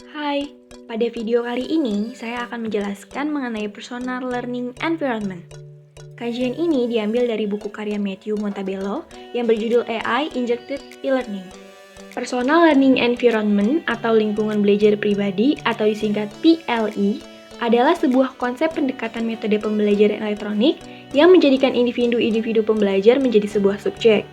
Hai, pada video kali ini saya akan menjelaskan mengenai Personal Learning Environment. Kajian ini diambil dari buku karya Matthew Montabello yang berjudul AI Injected E-Learning. Personal Learning Environment atau lingkungan belajar pribadi atau disingkat PLE adalah sebuah konsep pendekatan metode pembelajaran elektronik yang menjadikan individu-individu pembelajar menjadi sebuah subjek.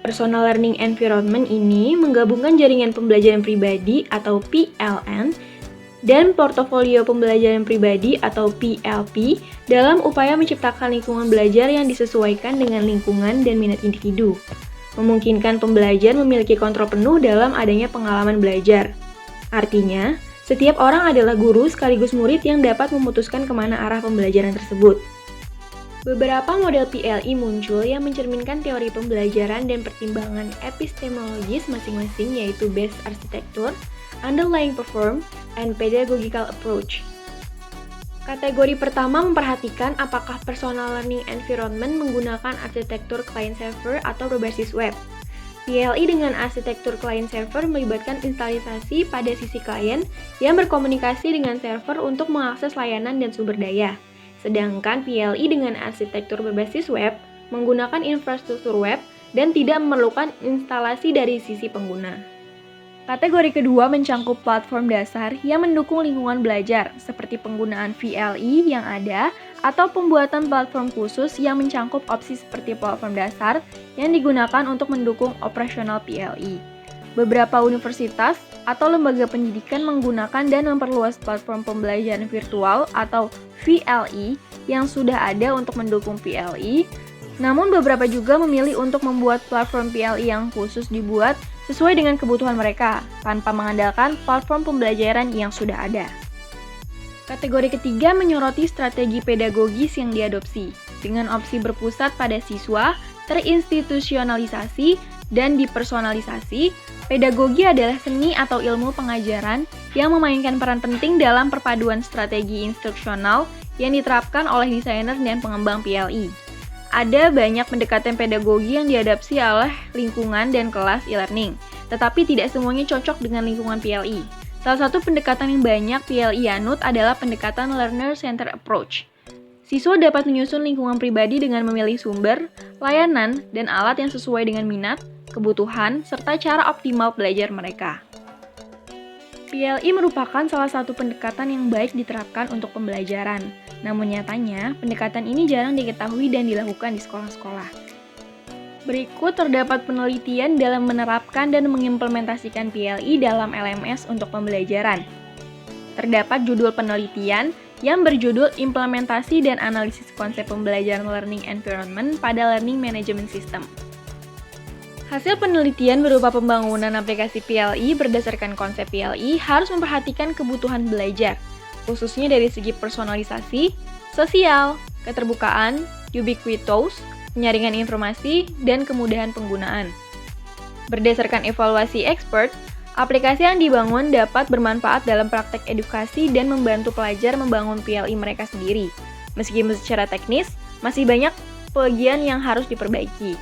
Personal Learning Environment ini menggabungkan jaringan pembelajaran pribadi atau PLN dan portofolio pembelajaran pribadi atau PLP dalam upaya menciptakan lingkungan belajar yang disesuaikan dengan lingkungan dan minat individu. Memungkinkan pembelajar memiliki kontrol penuh dalam adanya pengalaman belajar. Artinya, setiap orang adalah guru sekaligus murid yang dapat memutuskan kemana arah pembelajaran tersebut. Beberapa model PLI muncul yang mencerminkan teori pembelajaran dan pertimbangan epistemologis masing-masing, yaitu Base Architecture, Underlying Perform, and Pedagogical Approach. Kategori pertama memperhatikan apakah personal learning environment menggunakan arsitektur client-server atau berbasis web. PLI dengan arsitektur client-server melibatkan instalisasi pada sisi klien yang berkomunikasi dengan server untuk mengakses layanan dan sumber daya. Sedangkan PLI dengan arsitektur berbasis web menggunakan infrastruktur web dan tidak memerlukan instalasi dari sisi pengguna. Kategori kedua mencangkup platform dasar yang mendukung lingkungan belajar, seperti penggunaan VLE yang ada atau pembuatan platform khusus yang mencangkup opsi seperti platform dasar yang digunakan untuk mendukung operasional PLI. Beberapa universitas atau lembaga pendidikan menggunakan dan memperluas platform pembelajaran virtual atau VLE yang sudah ada untuk mendukung PLI, namun beberapa juga memilih untuk membuat platform PLI yang khusus dibuat sesuai dengan kebutuhan mereka, tanpa mengandalkan platform pembelajaran yang sudah ada. Kategori ketiga menyoroti strategi pedagogis yang diadopsi, dengan opsi berpusat pada siswa, terinstitusionalisasi, dan dipersonalisasi. Pedagogi adalah seni atau ilmu pengajaran yang memainkan peran penting dalam perpaduan strategi instruksional yang diterapkan oleh desainer dan pengembang PLI. Ada banyak pendekatan pedagogi yang diadopsi oleh lingkungan dan kelas e-learning, tetapi tidak semuanya cocok dengan lingkungan PLI. Salah satu pendekatan yang banyak PLI anut adalah pendekatan learner-centered approach. Siswa dapat menyusun lingkungan pribadi dengan memilih sumber, layanan, dan alat yang sesuai dengan minat, kebutuhan, serta cara optimal belajar mereka. PLI merupakan salah satu pendekatan yang baik diterapkan untuk pembelajaran. Namun nyatanya, pendekatan ini jarang diketahui dan dilakukan di sekolah-sekolah. Berikut terdapat penelitian dalam menerapkan dan mengimplementasikan PLI dalam LMS untuk pembelajaran. Terdapat judul penelitian yang berjudul Implementasi dan Analisis Konsep Pembelajaran Learning Environment pada Learning Management System. Hasil penelitian berupa pembangunan aplikasi PLI berdasarkan konsep PLI harus memperhatikan kebutuhan belajar, khususnya dari segi personalisasi, sosial, keterbukaan, ubiquitous, penyaringan informasi, dan kemudahan penggunaan. Berdasarkan evaluasi expert, aplikasi yang dibangun dapat bermanfaat dalam praktek edukasi dan membantu pelajar membangun PLI mereka sendiri. Meski secara teknis, masih banyak bagian yang harus diperbaiki.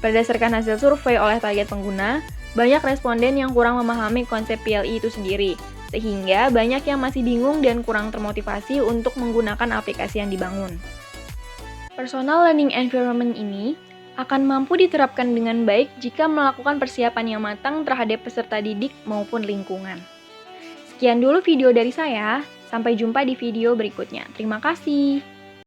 Berdasarkan hasil survei oleh target pengguna, banyak responden yang kurang memahami konsep PLI itu sendiri, sehingga banyak yang masih bingung dan kurang termotivasi untuk menggunakan aplikasi yang dibangun. Personal Learning Environment ini akan mampu diterapkan dengan baik jika melakukan persiapan yang matang terhadap peserta didik maupun lingkungan. Sekian dulu video dari saya, sampai jumpa di video berikutnya. Terima kasih.